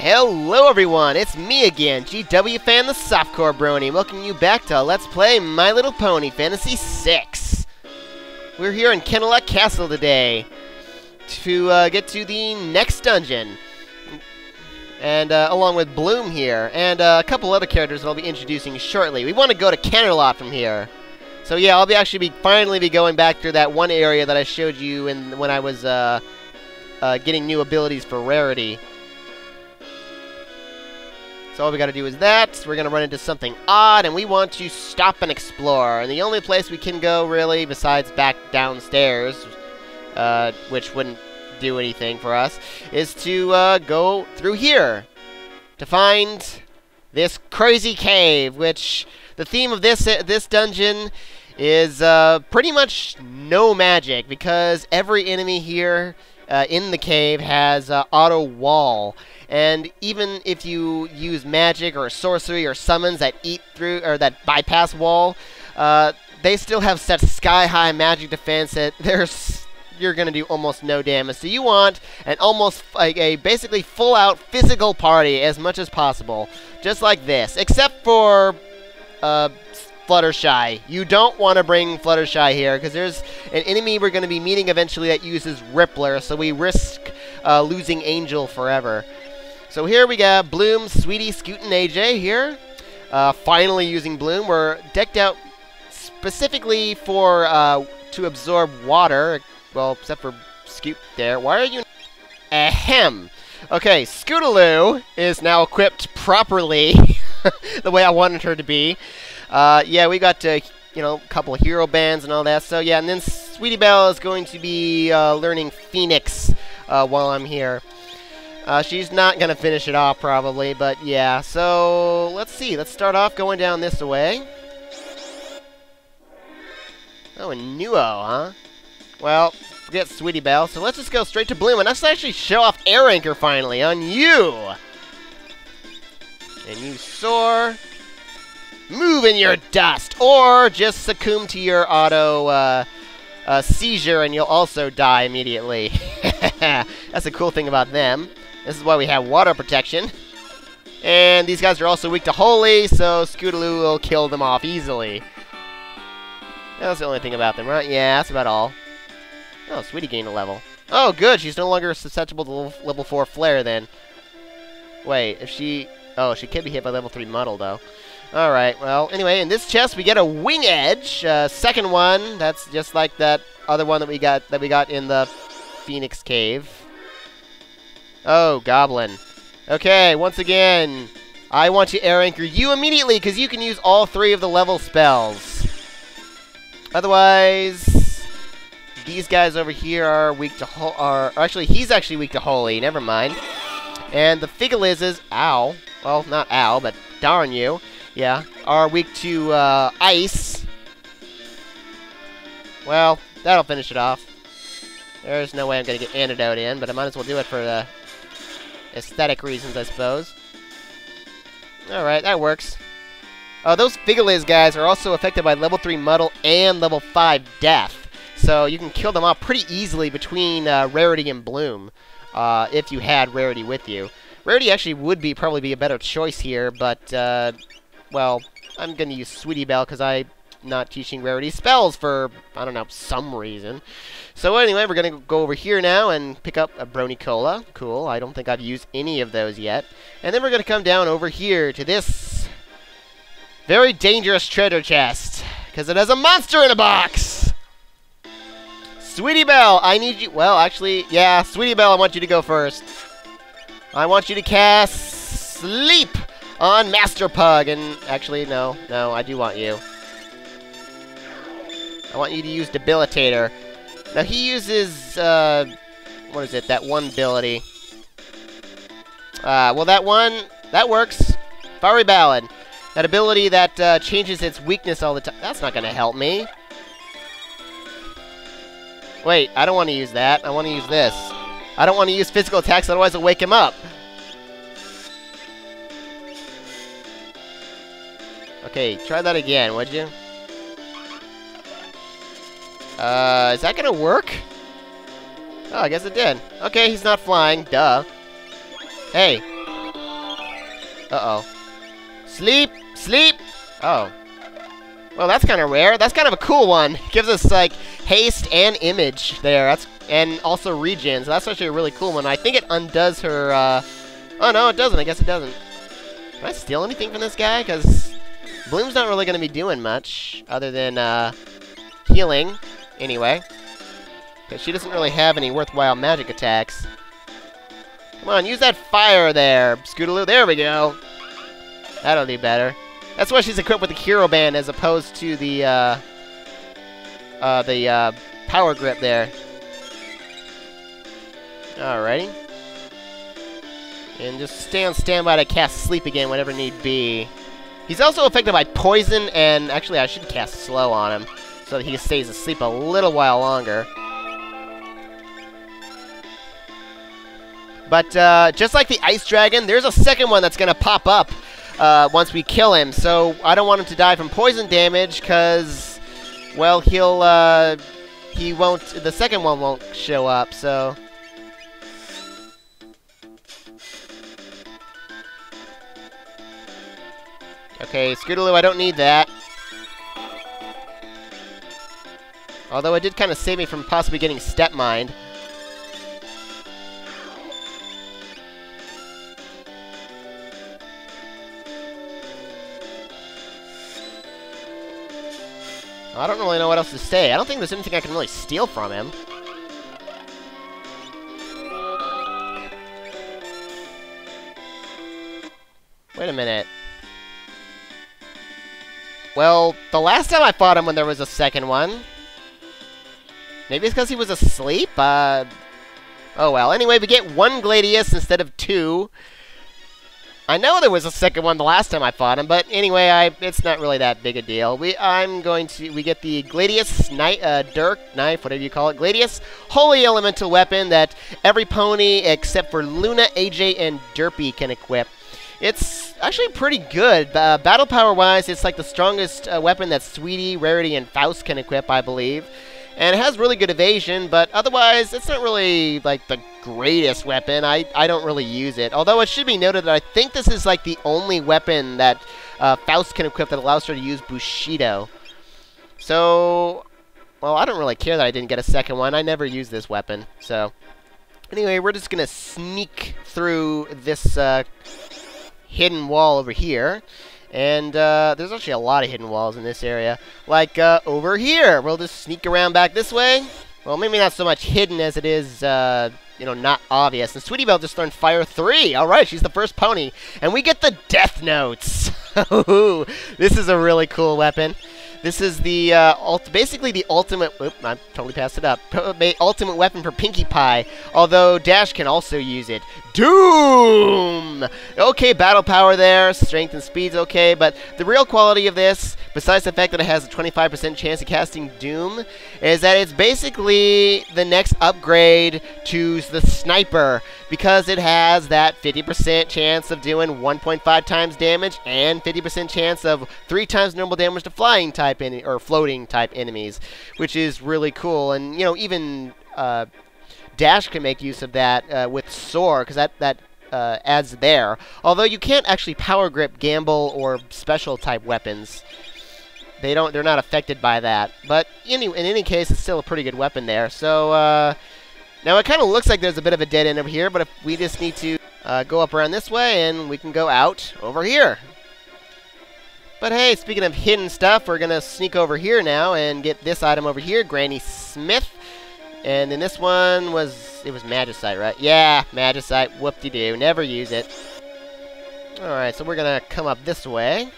Hello everyone, it's me again, GW Fan the Softcore Brony, welcoming you back to Let's Play My Little Pony Fantasy 6. We're here in Kenilworth Castle today to get to the next dungeon. And along with Bloom here, and a couple other characters that I'll be introducing shortly. We want to go to Kenilworth from here. So yeah, I'll finally be going back through that one area that I showed you when I was getting new abilities for rarity. So all we gotta do is that. We're gonna run into something odd, and we want to stop and explore. And the only place we can go, really, besides back downstairs, which wouldn't do anything for us, is to go through here to find this crazy cave, which the theme of this dungeon is pretty much no magic, because every enemy here in the cave has auto wall. And even if you use magic or sorcery or summons that eat through or that bypass wall, they still have such sky-high magic defense that you're gonna do almost no damage. So you want an almost like a basically full-out physical party as much as possible, just like this, except for Fluttershy. You don't want to bring Fluttershy here because there's an enemy we're going to be meeting eventually that uses Rippler, so we risk losing Angel forever. So here we got Bloom, Sweetie, Scoot, and AJ here. Finally using Bloom. We're decked out specifically for to absorb water. Well, except for Scoot there. Why are you... Ahem. Okay, Scootaloo is now equipped properly the way I wanted her to be. Yeah, we got, you know, a couple of hero bands and all that. So, yeah, and then Sweetie Belle is going to be learning Phoenix while I'm here. She's not going to finish it off, probably, but yeah. So, let's see. Let's start off going down this way. Oh, a Nuo, huh? Well, forget Sweetie Belle, so let's just go straight to Bloom. And let's actually show off Air Anchor, finally, on you! And you soar. Move in your dust! Or just succumb to your auto seizure, and you'll also die immediately. That's the cool thing about them. This is why we have water protection. And these guys are also weak to Holy, so Scootaloo will kill them off easily. That's the only thing about them, right? Yeah, that's about all. Oh, Sweetie gained a level. Oh, good. She's no longer susceptible to level 4 Flare, then. Wait, if she... Oh, she can be hit by level 3 Muddle, though. Alright, well, anyway, in this chest we get a Wing Edge. Second one. That's just like that other one that we got in the Phoenix Cave. Oh, Goblin. Okay, once again, I want to Air Anchor you immediately, because you can use all 3 of the level spells. Otherwise, these guys over here are weak to actually, he's actually weak to Holy. Never mind. And the Figalizzes, ow. Well, not ow, but darn you. Yeah, are weak to ice. Well, that'll finish it off. There's no way I'm going to get Antidote in, but I might as well do it for the aesthetic reasons, I suppose. Alright, that works. Those Figaliz guys are also affected by level 3 Muddle and level 5 Death. So you can kill them off pretty easily between Rarity and Bloom, if you had Rarity with you. Rarity actually would probably be a better choice here, but, well, I'm going to use Sweetie Belle because I'm not teaching Rarity spells for, I don't know, some reason. So anyway, we're going to go over here now and pick up a Brony Cola. Cool, I don't think I've used any of those yet. And then we're going to come down over here to this very dangerous treasure chest, because it has a monster in a box! Sweetie Belle, I need you... Well, actually, yeah, Sweetie Belle, I want you to go first. I want you to cast Sleep on Master Pug, and actually, no, I do want you. I want you to use Debilitator. Now, he uses, what is it, that one ability. Well, that works. Fiery Ballad. That ability that changes its weakness all the time. That's not going to help me. Wait, I don't want to use that. I want to use this. I don't want to use physical attacks, otherwise I'll wake him up. Okay, try that again, would you? Is that gonna work? Oh, I guess it did. Okay, he's not flying. Duh. Hey. Uh-oh. Sleep! Sleep! Oh. Well, that's kind of rare. That's kind of a cool one. Gives us, like, haste and image there. And also regen. So that's actually a really cool one. I think it undoes her, Oh, no, it doesn't. I guess it doesn't. Can I steal anything from this guy? Because Bloom's not really going to be doing much other than, healing. Anyway. Because she doesn't really have any worthwhile magic attacks. Come on, use that fire there, Scootaloo. There we go. That'll do better. That's why she's equipped with the Hero Band as opposed to the Power Grip there. Alrighty. And just stay on standby to cast Sleep again whenever need be. He's also affected by Poison, and actually I should cast Slow on him so that he stays asleep a little while longer. But just like the Ice Dragon, there's a second one that's going to pop up once we kill him. So I don't want him to die from poison damage because, well, he won't, the second one won't show up, so. Okay, Scootaloo, I don't need that. Although it did kind of save me from possibly getting Step Mined. I don't really know what else to say. I don't think there's anything I can really steal from him. Wait a minute. Well, the last time I fought him when there was a second one. Maybe it's because he was asleep? Oh well. Anyway, we get one Gladius instead of two. I know there was a second one the last time I fought him, but anyway, it's not really that big a deal. We get the Gladius Dirk Knife, whatever you call it, Gladius Holy Elemental Weapon that every pony except for Luna, AJ, and Derpy can equip. It's actually pretty good. Battle power wise, it's like the strongest weapon that Sweetie, Rarity, and Faust can equip, I believe. And it has really good evasion, but otherwise, it's not really, like, the greatest weapon. I don't really use it. Although it should be noted that I think this is, like, the only weapon that Faust can equip that allows her to use Bushido. So, well, I don't really care that I didn't get a second one. I never use this weapon. So, anyway, we're just going to sneak through this hidden wall over here. And there's actually a lot of hidden walls in this area. Like over here. We'll just sneak around back this way. Well, maybe not so much hidden as it is, you know, not obvious. And Sweetie Belle just learned Fire 3. Alright, she's the first pony. And we get the Death Notes. This is a really cool weapon. This is the, basically the ultimate, oop, I totally passed it up, ultimate weapon for Pinkie Pie, although Dash can also use it. Doom! Okay, battle power there, strength and speed's okay, but the real quality of this, besides the fact that it has a 25% chance of casting Doom, is that it's basically the next upgrade to the Sniper, because it has that 50% chance of doing 1.5 times damage, and 50% chance of 3 times normal damage to flying type or floating type enemies, which is really cool. And you know, even Dash can make use of that with Soar, because that adds there. Although you can't actually power grip Gamble or special type weapons. They're not affected by that. But in any case, it's still a pretty good weapon there. So now it kind of looks like there's a bit of a dead end over here, but if we just need to go up around this way, and we can go out over here. But hey, speaking of hidden stuff, we're going to sneak over here now and get this item over here, Granny Smith. And then this one it was Magicite, right? Yeah, Magicite, whoop-de-doo, never use it. Alright, so we're going to come up this way.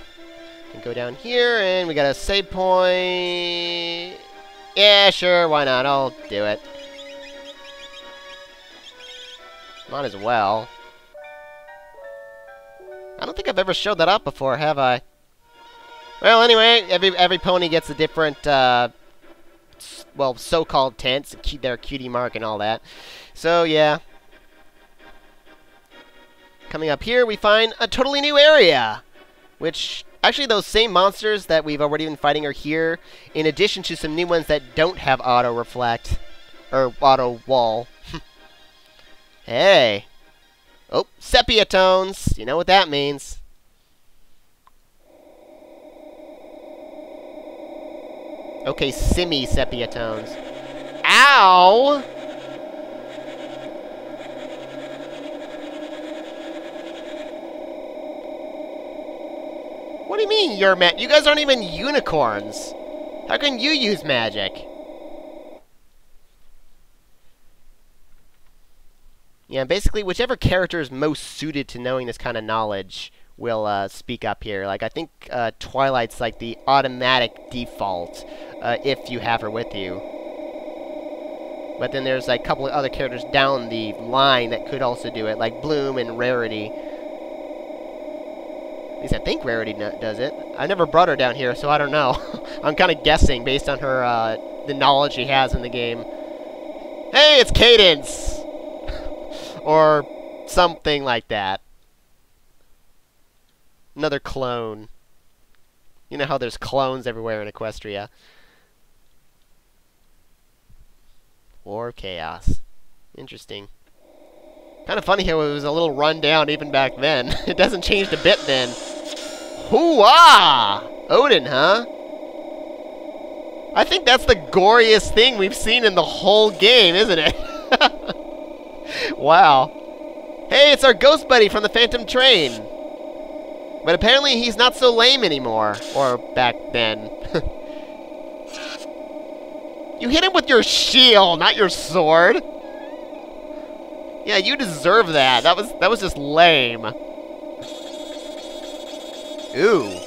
And go down here, and we got a save point. Yeah, sure, why not? I'll do it. Might as well. I don't think I've ever showed that up before, have I? Well, anyway, every pony gets a different, well, so-called tents, their cutie mark and all that. So, yeah. Coming up here, we find a totally new area, which, actually, those same monsters that we've already been fighting are here, in addition to some new ones that don't have auto-reflect, or auto-wall. Hey. Oh, sepia tones. You know what that means. Okay, semi-sepia tones. Ow! What do you mean you're you guys aren't even unicorns. How can you use magic? Yeah, basically, whichever character is most suited to knowing this kind of knowledge will speak up here. Like, I think Twilight's like the automatic default if you have her with you. But then there's like a couple of other characters down the line that could also do it, like Bloom and Rarity. At least I think Rarity does it. I never brought her down here, so I don't know. I'm kind of guessing based on her the knowledge she has in the game. Hey, it's Cadence! Or something like that. Another clone. You know how there's clones everywhere in Equestria. War of Chaos. Interesting. Kind of funny how it was a little run down even back then. It doesn't change a bit then. Hoo-ah! Odin, huh? I think that's the goriest thing we've seen in the whole game, isn't it? Wow. Hey, it's our ghost buddy from the Phantom Train. But apparently he's not so lame anymore. Or back then. You hit him with your shield, not your sword. Yeah, you deserve that. That was just lame. Ooh.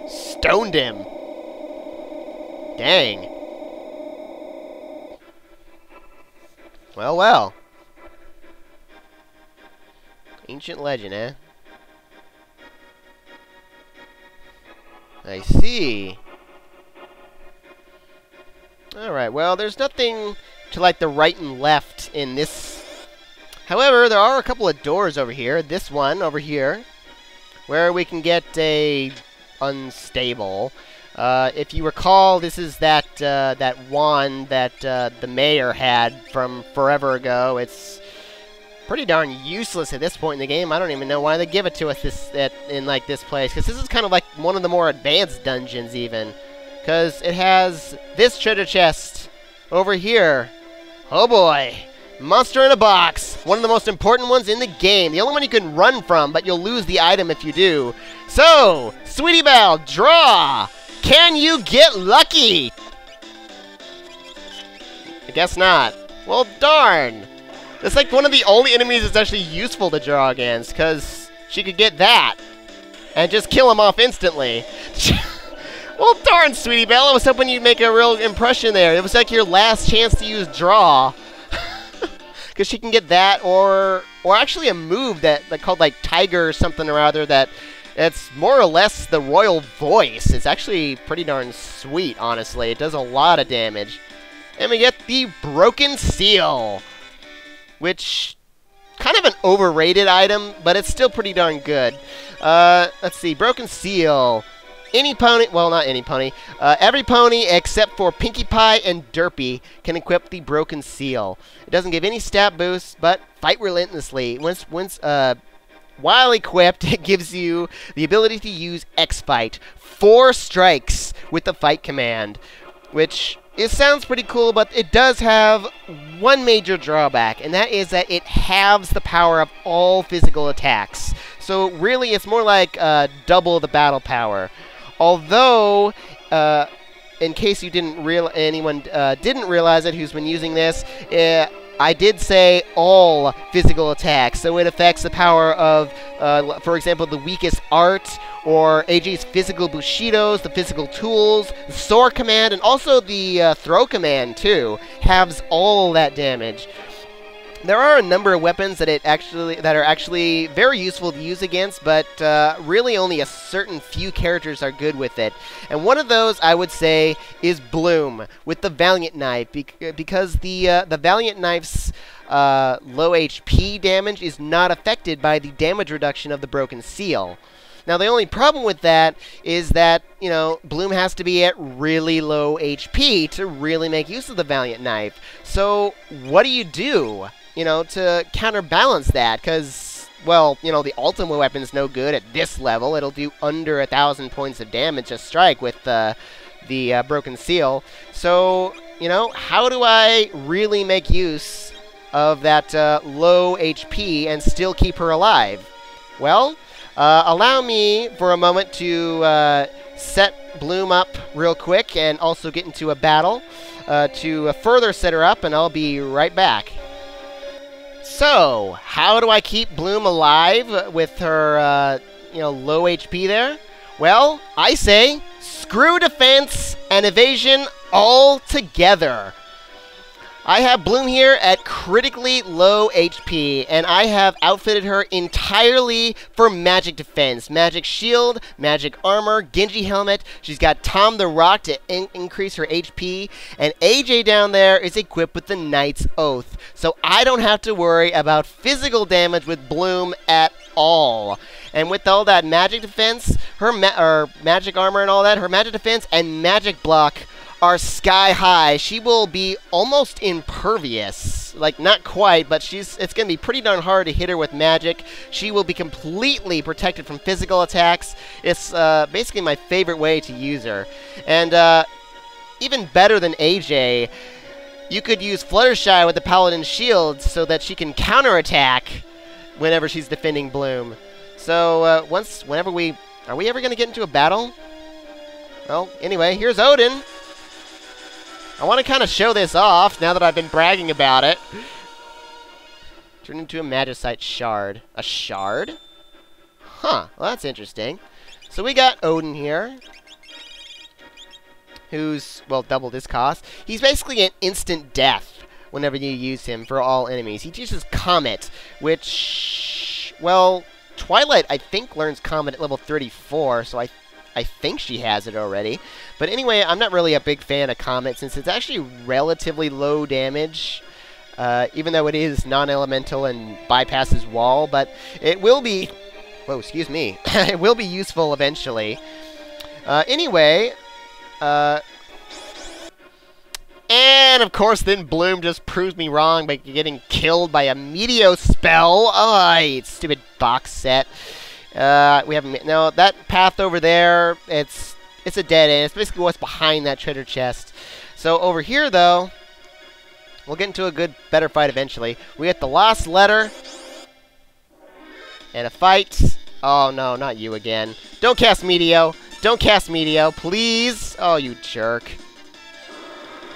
Stoned him. Dang. Well, well. Ancient legend, eh? I see. Alright, well, there's nothing to like the right and left in this. However, there are a couple of doors over here. This one over here, where we can get a unstable. If you recall, this is that that wand that the mayor had from forever ago. It's pretty darn useless at this point in the game. I don't even know why they give it to us in like this place, because this is kind of like one of the more advanced dungeons even, because it has this treasure chest over here. Oh boy, monster in a box, one of the most important ones in the game, the only one you can run from, but you'll lose the item if you do. So, Sweetie Belle, draw. Can you get lucky? I guess not. Well, darn. It's like one of the only enemies that's actually useful to draw against, because she could get that and just kill him off instantly. Well, darn, Sweetie Belle, I was hoping you'd make a real impression there. It was like your last chance to use draw. Because she can get that, or actually a move that called like Tiger or something or other that it's more or less the royal voice. It's actually pretty darn sweet, honestly. It does a lot of damage. And we get the Broken Seal, which kind of an overrated item, but it's still pretty darn good. Let's see, Broken Seal. Any pony, well, not any pony, every pony except for Pinkie Pie and Derpy can equip the Broken Seal. It doesn't give any stat boosts, but fight relentlessly. While equipped, it gives you the ability to use X-Fight, 4 strikes with the fight command, which it sounds pretty cool, but it does have one major drawback, and that is that it halves the power of all physical attacks. So really, it's more like double the battle power. Although, in case you didn't anyone didn't realize it who's been using this, I did say all physical attacks, so it affects the power of, for example, the weakest art, or AJ's physical Bushidos, the physical tools, the soar command, and also the throw command too, halves all that damage. There are a number of weapons that are actually very useful to use against, but really only a certain few characters are good with it. And one of those, I would say, is Bloom with the Valiant Knife, because the Valiant Knife's low HP damage is not affected by the damage reduction of the Broken Seal. Now, the only problem with that is that, you know, Bloom has to be at really low HP to really make use of the Valiant Knife. So, what do? You know, to counterbalance that, because, well, you know, the ultimate weapon's no good at this level. It'll do under 1,000 points of damage a strike with the broken seal. So, you know, how do I really make use of that low HP and still keep her alive? Well, allow me for a moment to set Bloom up real quick and also get into a battle to further set her up, and I'll be right back. So, how do I keep Bloom alive with her, low HP there? Well, I say screw defense and evasion all together. I have Bloom here at critically low HP, and I have outfitted her entirely for magic defense. Magic shield, magic armor, Genji helmet. She's got Tom the Rock to increase her HP, and AJ down there is equipped with the Knight's Oath. So I don't have to worry about physical damage with Bloom at all. And with all that magic defense, her magic armor and all that, her magic defense and magic block are sky high. She will be almost impervious. Like, not quite, but it's going to be pretty darn hard to hit her with magic. She will be completely protected from physical attacks. It's basically my favorite way to use her. And even better than AJ, you could use Fluttershy with the Paladin Shield so that she can counterattack whenever she's defending Bloom. So, whenever are we ever going to get into a battle? Well, anyway, here's Odin. I want to kind of show this off now that I've been bragging about it. Turn into a Magicite shard. A shard? Huh, well that's interesting. So we got Odin here, who's, well, doubled his cost. He's basically an instant death whenever you use him for all enemies. He uses Comet, which, well, Twilight, I think, learns Comet at level 34, so I think she has it already. But anyway, I'm not really a big fan of Comet since it's actually relatively low damage, even though it is non-elemental and bypasses wall, but it will be... Whoa, excuse me. It will be useful eventually. Anyway, and of course then Bloom just proves me wrong by getting killed by a Meteo spell. Oh, stupid box set. We haven't... No, that path over there, it's a dead end. It's basically what's behind that treasure chest. So over here, though, we'll get into a better fight eventually. We get the Lost Letter. And a fight. Oh, no, not you again. Don't cast Meteo. Don't cast Meteo, please. Oh, you jerk.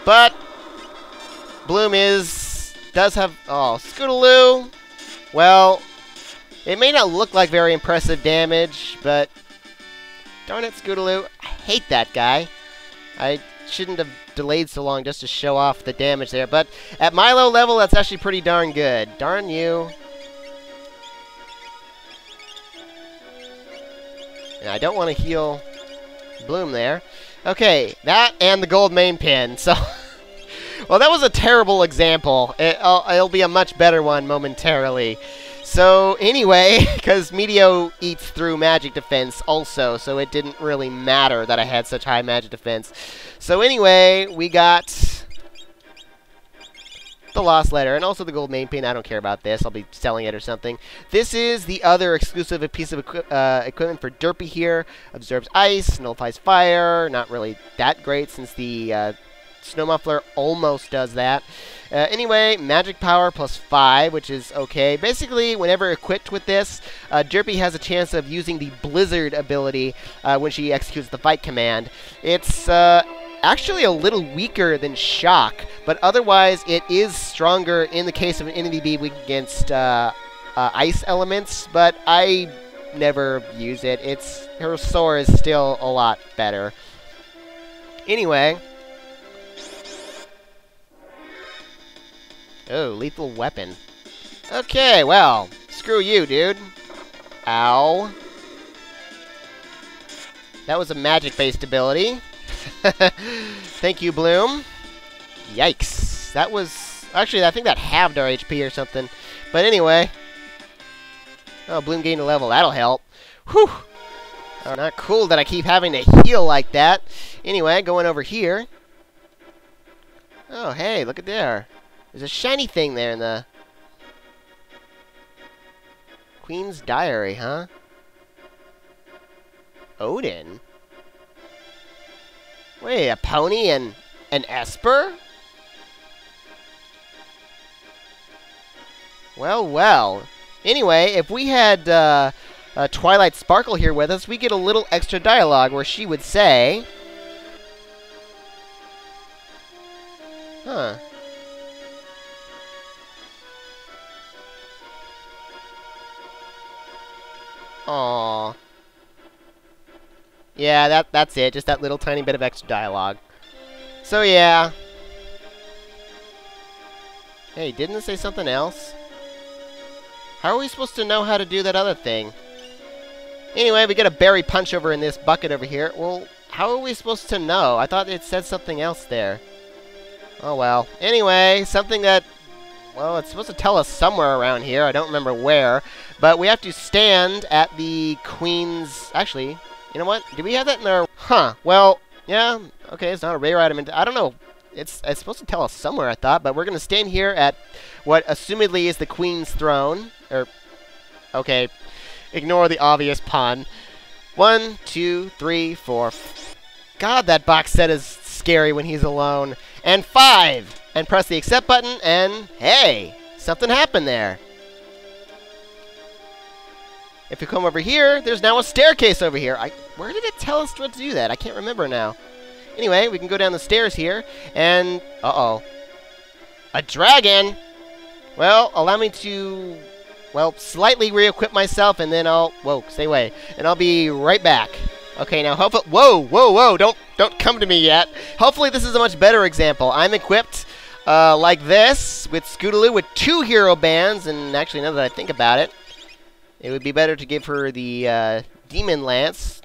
But Bloom does have... Oh, Scootaloo. Well... It may not look like very impressive damage, but darn it, Scootaloo, I hate that guy. I shouldn't have delayed so long just to show off the damage there, but at my low level, that's actually pretty darn good. Darn you. And I don't want to heal Bloom there. Okay, that and the gold main pin, so... Well, that was a terrible example. It'll be a much better one momentarily. So, anyway, because Meteo eats through magic defense also, so it didn't really matter that I had such high magic defense. So, anyway, we got the Lost Letter and also the gold main pin. I don't care about this. I'll be selling it or something. This is the other exclusive piece of equipment for Derpy here. Absorbs ice, nullifies fire. Not really that great since the Snow Muffler almost does that. Anyway, magic power plus 5, which is okay. Basically, whenever equipped with this, Derpy has a chance of using the Blizzard ability when she executes the fight command. It's actually a little weaker than Shock, but otherwise it is stronger in the case of an enemy being weak against ice elements, but I never use it. Her Soar is still a lot better. Anyway... Oh, lethal weapon. Okay, well, screw you, dude. Ow. That was a magic-based ability. Thank you, Bloom. Yikes. That was... Actually, I think that halved our HP or something. But anyway. Oh, Bloom gained a level. That'll help. Whew. Not cool that I keep having to heal like that. Anyway, going over here. Oh, hey, look at there. There's a shiny thing there in the... Queen's Diary, huh? Odin? Wait, a pony and an Esper? Well, well. Anyway, if we had Twilight Sparkle here with us, we get a little extra dialogue where she would say... Huh. Aww. Yeah, that's it. Just that little tiny bit of extra dialogue. So, yeah. Hey, didn't it say something else? How are we supposed to know how to do that other thing? Anyway, we get a berry punch over in this bucket over here. Well, how are we supposed to know? I thought it said something else there. Oh, well. Anyway, something that... Well, it's supposed to tell us somewhere around here. I don't remember where. But we have to stand at the Queen's... Actually... You know what? Do we have that in our... Huh. Well, yeah. Okay, it's not a rare item. I don't know. It's supposed to tell us somewhere, I thought. But we're going to stand here at what assumedly is the Queen's throne. Okay. Ignore the obvious pun. 1, 2, 3, 4. God, that box set is scary when he's alone. And 5. And press the accept button and... Hey! Something happened there. If you come over here, there's now a staircase over here. Where did it tell us what to do that? I can't remember now. Anyway, we can go down the stairs here, and... Uh-oh. A dragon! Well, allow me to... Well, slightly re-equip myself, and then I'll... Whoa, stay away. And I'll be right back. Okay, now hopefully... Whoa, whoa, whoa! Don't come to me yet. Hopefully this is a much better example. I'm equipped like this, with Scootaloo, with 2 hero bands, and actually, now that I think about it, it would be better to give her the Demon Lance.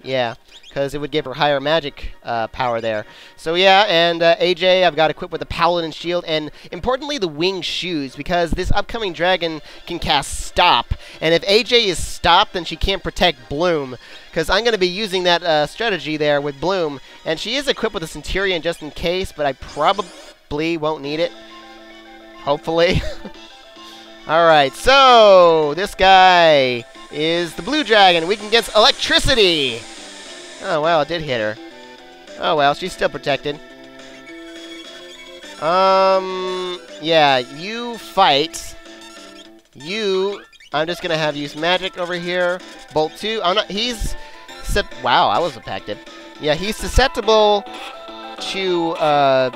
Yeah, because it would give her higher magic power there. So yeah, and AJ, I've got equipped with the Paladin Shield, and importantly, the Winged Shoes, because this upcoming dragon can cast Stop. And if AJ is stopped, then she can't protect Bloom, because I'm going to be using that strategy there with Bloom. And she is equipped with a Centurion just in case, but I probably won't need it. Hopefully. Alright, so this guy is the blue dragon, weak against electricity. Oh, well, it did hit her. Oh, well, she's still protected. Yeah, you fight. I'm just going to have use magic over here. Bolt 2. Wow, I was effective. Yeah, he's susceptible to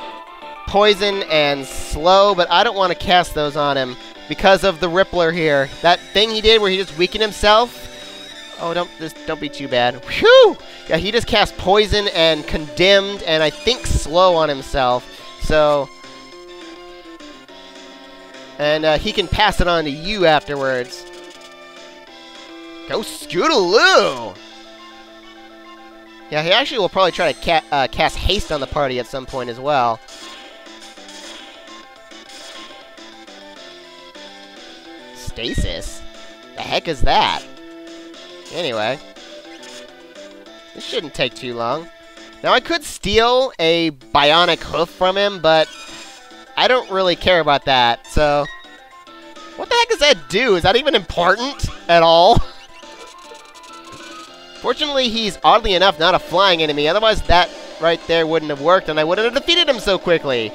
poison and slow, but I don't want to cast those on him. Because of the Rippler here. That thing he did where he just weakened himself. Oh, don't be too bad. Whew! Yeah, he just cast Poison and Condemned and I think Slow on himself. So... And he can pass it on to you afterwards. Go Scootaloo! Yeah, he actually will probably try to cast Haste on the party at some point as well. Stasis? The heck is that? Anyway. This shouldn't take too long. Now, I could steal a bionic hoof from him, but I don't really care about that, so... What the heck does that do? Is that even important at all? Fortunately, he's oddly enough not a flying enemy, otherwise that right there wouldn't have worked, and I wouldn't have defeated him so quickly.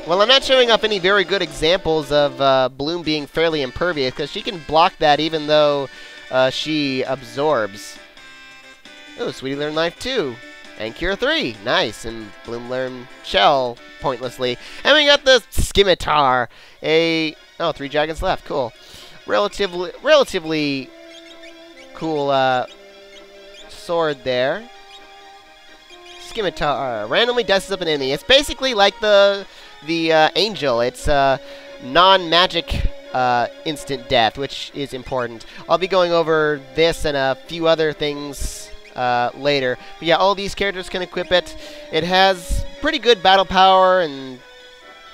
Well, I'm not showing off any very good examples of Bloom being fairly impervious, because she can block that even though she absorbs. Oh, Sweetie learned Life 2. And Cure 3. Nice. And Bloom learned Shell pointlessly. And we got the Scimitar. Oh, 3 dragons left. Cool. Relatively cool sword there. Scimitar. Randomly dices up an enemy. It's basically like the Angel. It's non-magic instant death, which is important. I'll be going over this and a few other things later. But yeah, all these characters can equip it. It has pretty good battle power, and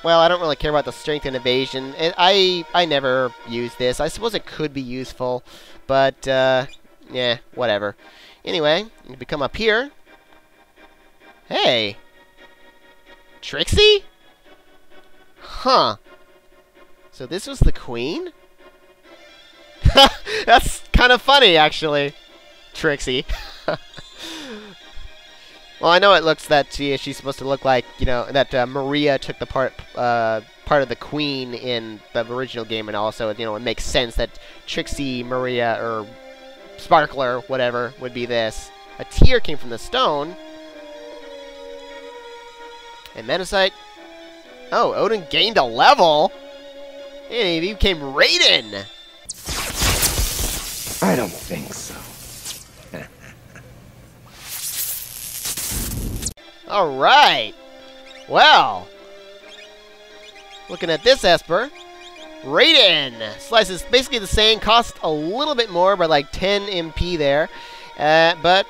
well, I don't really care about the strength and evasion. I never use this. I suppose it could be useful, but yeah, whatever. Anyway, if we come up here. Hey! Trixie? Huh. So this was the queen? That's kind of funny, actually. Trixie. Well, I know it looks that she's supposed to look like, you know, that Maria took the part of the queen in the original game, and also, you know, it makes sense that Trixie, Maria, or Sparkler, whatever, would be this. A tear came from the stone. And Metasite. Oh, Odin gained a level. And he became Raiden. I don't think so. Alright. Well. Looking at this Esper. Raiden. Slice is basically the same. Costs a little bit more, by like 10 MP there. But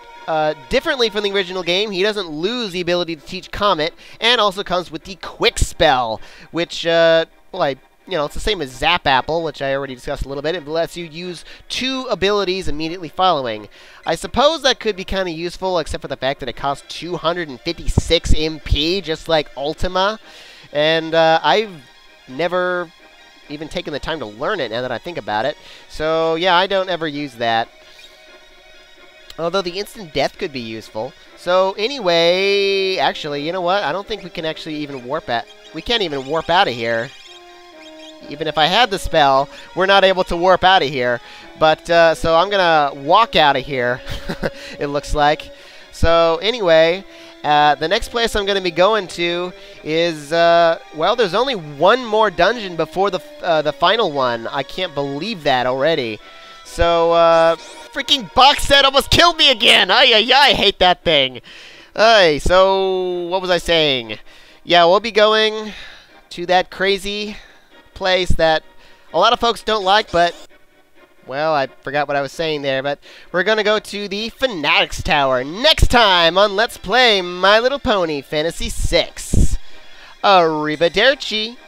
differently from the original game, he doesn't lose the ability to teach Comet, and also comes with the Quick Spell, which, well, you know, it's the same as Zap Apple, which I already discussed a little bit. It lets you use 2 abilities immediately following. I suppose that could be kind of useful, except for the fact that it costs 256 MP, just like Ultima. And I've never even taken the time to learn it, now that I think about it. So, yeah, I don't ever use that. Although the instant death could be useful. So, anyway, actually, you know what? I don't think we can actually even warp out. We can't even warp out of here. Even if I had the spell, we're not able to warp out of here. But, so I'm gonna walk out of here, it looks like. So, anyway, the next place I'm gonna be going to is, well, there's only one more dungeon before the final one. I can't believe that already. So, freaking box set almost killed me again! I hate that thing. So, what was I saying? Yeah, we'll be going to that crazy place that a lot of folks don't like, but, well, I forgot what I was saying there, but we're gonna go to the Fanatics Tower next time on Let's Play My Little Pony Fantasy VI. Arrivederci!